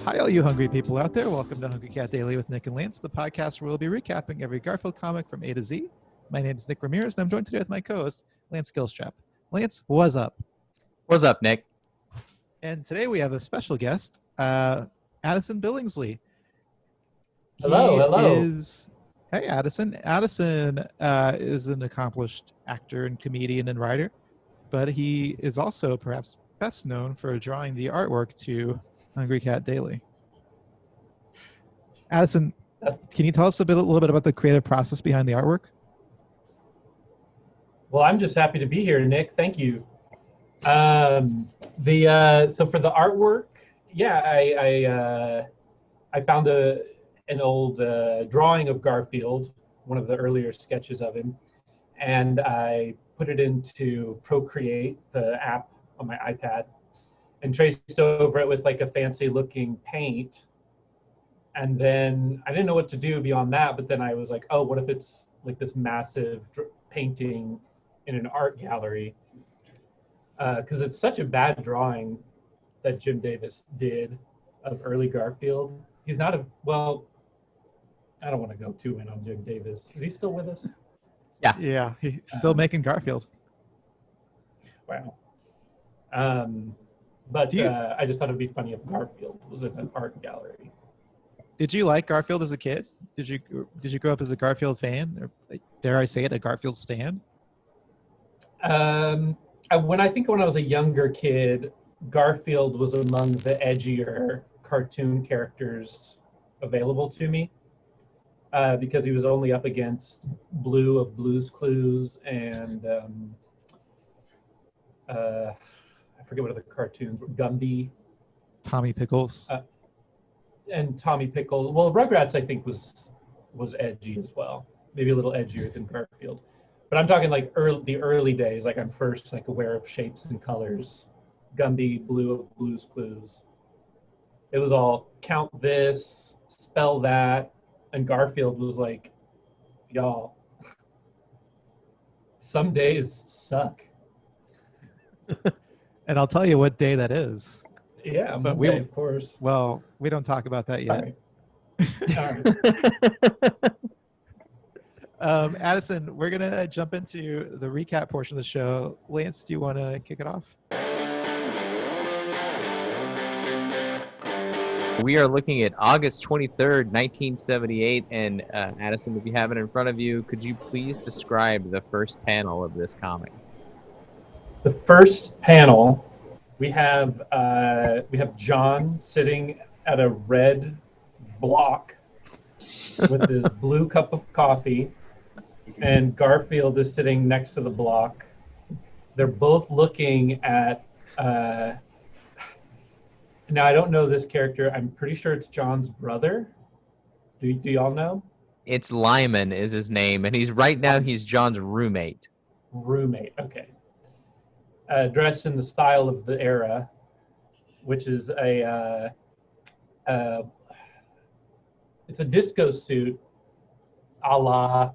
Hi, all you hungry people out there. Welcome to Hungry Cat Daily with Nick and Lance, the podcast where we'll be recapping every Garfield comic from A to Z. My name is Nick Ramirez, and I'm joined today with my co-host, Lance Skillstrap. Lance, what's up? What's up, Nick? And today we have a special guest, Addison Billingsley. Hello. Hey, Addison. Addison is an accomplished actor and comedian and writer, but he is also perhaps best known for drawing the artwork to Hungry Cat Daily. Addison, can you tell us a little bit about the creative process behind the artwork? Well, I'm just happy to be here, Nick. Thank you. So for the artwork, I found an old drawing of Garfield, one of the earlier sketches of him, and I put it into Procreate, the app on my iPad, and traced over it with like a fancy looking paint. And then I didn't know what to do beyond that, but then I was like, oh, what if it's like this massive painting in an art gallery? Because it's such a bad drawing that Jim Davis did of early Garfield. He's not I don't want to go too in on Jim Davis. Is he still with us? Yeah, he's still making Garfield. Wow. I just thought it'd be funny if Garfield was in an art gallery. Did you like Garfield as a kid? Did you grow up as a Garfield fan, or dare I say it, a Garfield stan? When I was a younger kid, Garfield was among the edgier cartoon characters available to me, because he was only up against Blue of Blue's Clues and I forget what other cartoons were. Gumby, Tommy Pickles, and Tommy Pickles. Well, Rugrats I think was edgy as well, maybe a little edgier than Garfield. But I'm talking like the early days, like I'm first like aware of shapes and colors. Gumby, Blue of Blue's Clues. It was all count this, spell that, and Garfield was like, y'all, some days suck. and I'll tell you what day that is. Yeah, but Monday, of course. Well, we don't talk about that yet. All right. Addison, we're gonna jump into the recap portion of the show. Lance, do you want to kick it off? We are looking at August 23rd, 1978, and Addison, if you have it in front of you, could you please describe the first panel of this comic? The first panel, we have John sitting at a red block with his blue cup of coffee, and Garfield is sitting next to the block. They're both looking at. Now I don't know this character. I'm pretty sure it's John's brother. Do y'all know? It's Lyman is his name, and he's John's roommate. Roommate, okay. Dressed in the style of the era, which is it's a disco suit, a la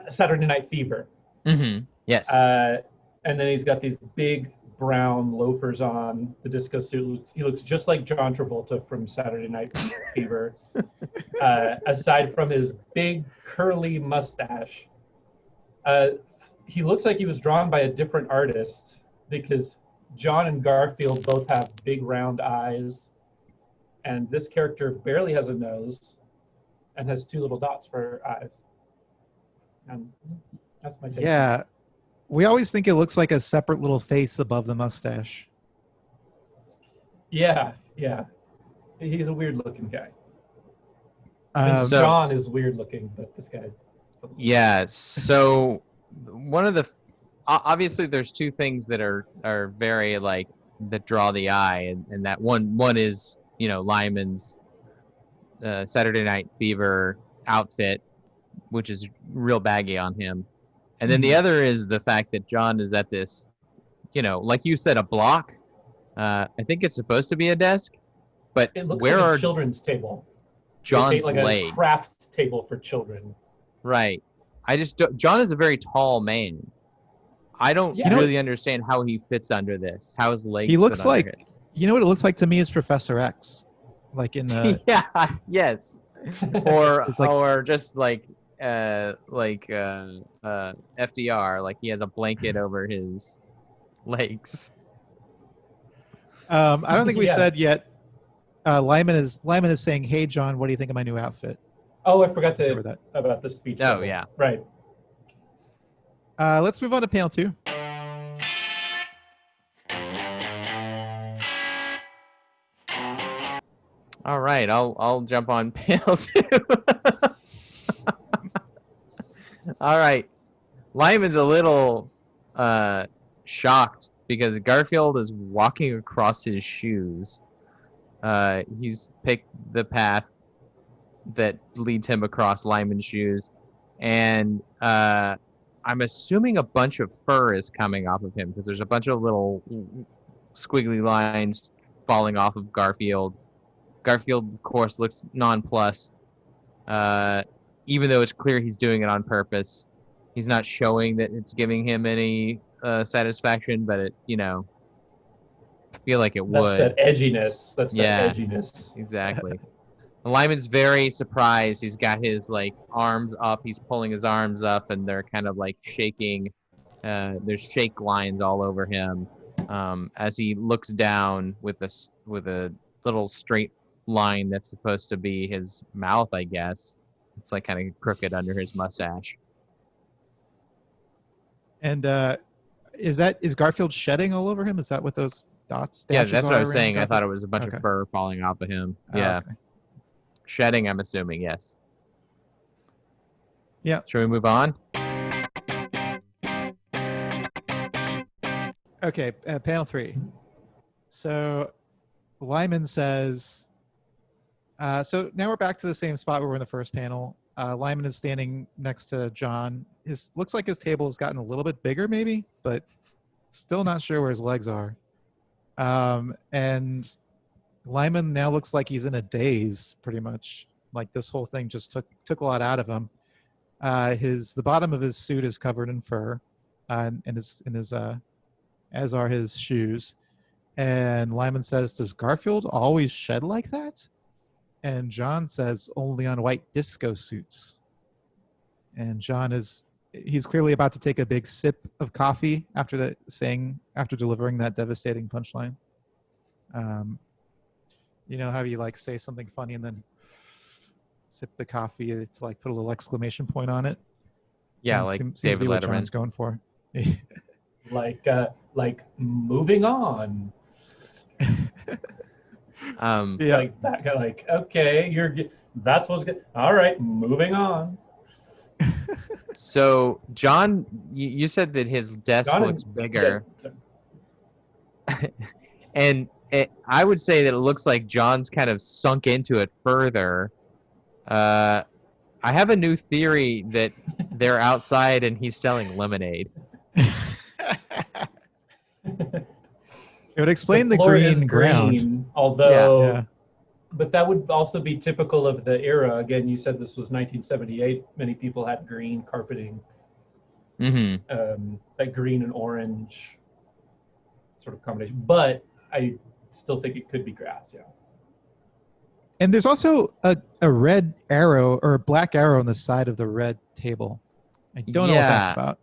Saturday Night Fever. Mm-hmm. Yes. And then he's got these big brown loafers on. The disco suit. He looks just like John Travolta from Saturday Night Fever. Aside from his big curly mustache, he looks like he was drawn by a different artist, because John and Garfield both have big round eyes, and this character barely has a nose and has two little dots for eyes. And that's my take. Yeah. We always think it looks like a separate little face above the mustache. Yeah. He's a weird looking guy. John is weird looking, but this guy doesn't. Yeah, so one of the obviously there's two things that are very like that draw the eye, and that one is, you know, Lyman's Saturday Night Fever outfit, which is real baggy on him. And then the other is the fact that John is at this, you know, like you said, a block. I think it's supposed to be a desk, but It looks where like are a children's table. John's like legs? A craft table for children. Right. John is a very tall man. I don't You know really understand how he fits under this. How his legs He looks fit under like, his. you know what it looks like to me is Professor X, like in the Yeah. Yes. It's like- Or just like FDR, like he has a blanket over his legs. I don't think we Yeah. said yet. Lyman is saying, "Hey John, what do you think of my new outfit?" Oh, I forgot Cover to that. about the speech. Oh, bubble. yeah. Right. Let's move on to panel 2. All right, I'll jump on panel 2. All right. Lyman's a little shocked because Garfield is walking across his shoes. He's picked the path that leads him across Lyman's shoes, and I'm assuming a bunch of fur is coming off of him because there's a bunch of little squiggly lines falling off of Garfield. Garfield, of course, looks nonplussed, even though it's clear he's doing it on purpose. He's not showing that it's giving him any satisfaction, but it, I feel like it would. That's that edginess. That's Yeah. that edginess. Exactly. Lyman's very surprised. He's got his arms up. He's pulling his arms up, and they're kind of shaking. There's shake lines all over him as he looks down with a little straight line that's supposed to be his mouth, I guess. It's kind of crooked under his mustache. And is Garfield shedding all over him? Is that what those dots? Yeah, dashes that's what are I was around saying. I Garfield? thought it was a bunch Okay. of fur falling off of him. Oh, Yeah. okay. Shedding, I'm assuming, yes. Yeah. Should we move on? Okay, panel 3. So Lyman says, so now we're back to the same spot where we were in the first panel. Lyman is standing next to John. Looks like his table has gotten a little bit bigger maybe, but still not sure where his legs are. And Lyman now looks like he's in a daze pretty much. Like this whole thing just took a lot out of him. The bottom of his suit is covered in fur, and as are his shoes. And Lyman says, "Does Garfield always shed like that?" And John says, "Only on white disco suits." And John he's clearly about to take a big sip of coffee after delivering that devastating punchline. You know how you say something funny and then sip the coffee to put a little exclamation point on it? Yeah, And like seems David to be what Letterman. John's going for. Like moving on. Yeah. Like that guy. Okay, that's what's good. All right, moving on. So, John, you said that his desk John looks and- bigger, Yeah. and I would say that it looks like John's kind of sunk into it further. I have a new theory that they're outside and he's selling lemonade. It would explain the floor is green ground. green, although, Yeah. but that would also be typical of the era. Again, you said this was 1978. Many people had green carpeting, Mm-hmm. that green and orange sort of combination. But I still think it could be grass. Yeah. And there's also a red arrow or a black arrow on the side of the red table. I don't know what that's about.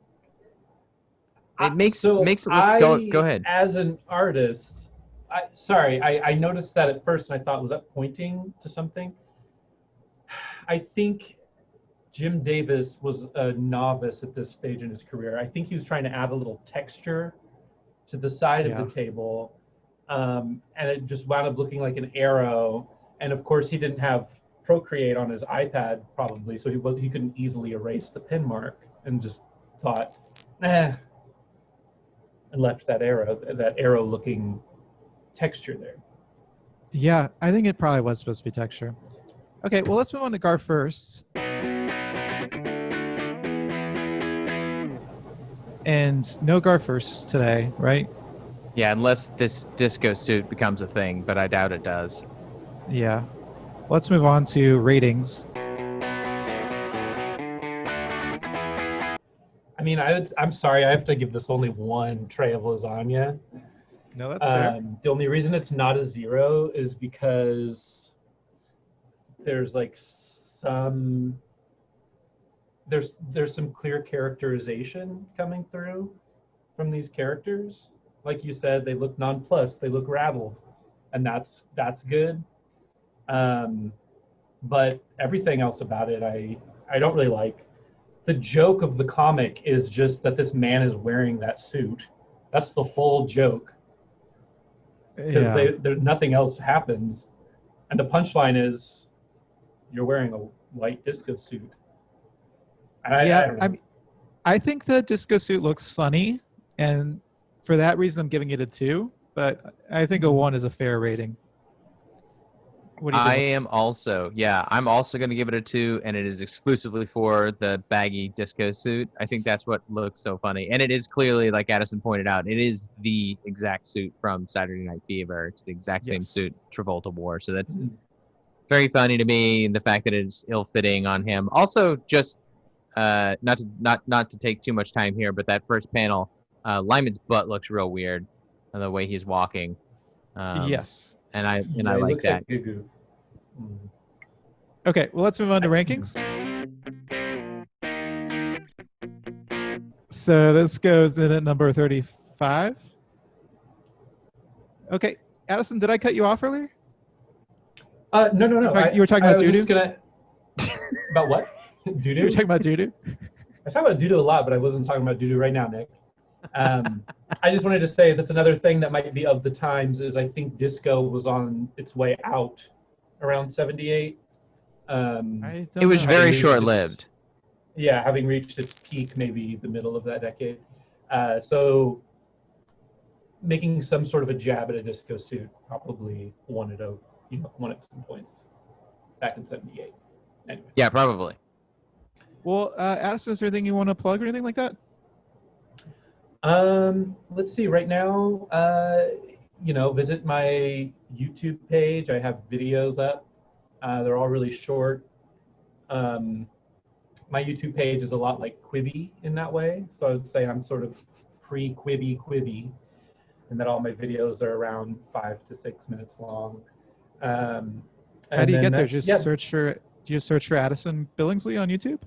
It makes So it look. Go ahead. As an artist, I noticed that at first and I thought, was that pointing to something? I think Jim Davis was a novice at this stage in his career. I think he was trying to add a little texture to the side of the table, and it just wound up looking like an arrow. And of course, he didn't have Procreate on his iPad probably, so he couldn't easily erase the pin mark, and just thought, and left that arrow looking texture there. Yeah, I think it probably was supposed to be texture. Okay, well, let's move on to Gar first. And no Gar first today, right? Yeah, unless this disco suit becomes a thing, but I doubt it does. Yeah. Let's move on to ratings. I mean, I'm sorry, I have to give this only one tray of lasagna. No, that's fair. The only reason it's not a 0 is because there's like there's some clear characterization coming through from these characters. Like you said, they look nonplussed, they look rattled, and that's good. But everything else about it, I don't really like. The joke of the comic is just that this man is wearing that suit. That's the whole joke. Because there's nothing else happens, and the punchline is, you're wearing a white disco suit. And I think the disco suit looks funny, and for that reason, I'm giving it a 2. But I think a 1 is a fair rating. What do you think? I'm also going to give it a 2, and it is exclusively for the baggy disco suit. I think that's what looks so funny. And it is clearly, like Addison pointed out, it is the exact suit from Saturday Night Fever. It's the exact same suit Travolta wore. So that's very funny to me, the fact that it's ill-fitting on him. Also, just not to take too much time here, but that first panel, Lyman's butt looks real weird, the way he's walking. Yes. And I like that. Like Okay, well, let's move on to rankings. So this goes in at number 35. Okay, Addison, did I cut you off earlier? No. You were talking about doo-doo? About what? Doo-doo? You were talking about doo-doo? I talk about doo-doo a lot, but I wasn't talking about doo-doo right now, Nick. I just wanted to say that's another thing that might be of the times is I think disco was on its way out around 78. It was very short-lived. Yeah, having reached its peak maybe the middle of that decade. So making some sort of a jab at a disco suit probably won at some points back in 78. Anyway. Yeah, probably. Well, Addison, is there anything you want to plug or anything like that? Let's see. Right now, visit my YouTube page. I have videos up. They're all really short. My YouTube page is a lot like Quibi in that way. So I would say I'm sort of pre-Quibi, and that all my videos are around 5 to 6 minutes long. How do you get there? Do you search for Addison Billingsley on YouTube?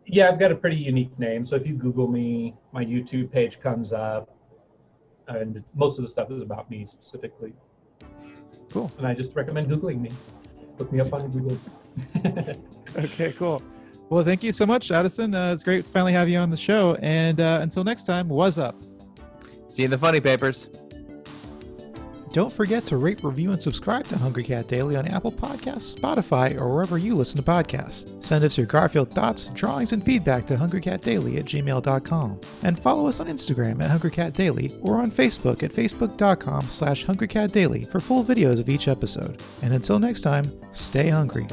Yeah, I've got a pretty unique name. So if you Google me, my YouTube page comes up, and most of the stuff is about me specifically. Cool. And I just recommend Googling me. Look me up on Google. Okay, cool. Well, thank you so much, Addison. It's great to finally have you on the show. And until next time, what's up? See you in the funny papers. Don't forget to rate, review, and subscribe to Hungry Cat Daily on Apple Podcasts, Spotify, or wherever you listen to podcasts. Send us your Garfield thoughts, drawings, and feedback to hungrycatdaily@gmail.com. And follow us on Instagram at hungrycatdaily or on Facebook at facebook.com/hungrycatdaily for full videos of each episode. And until next time, stay hungry.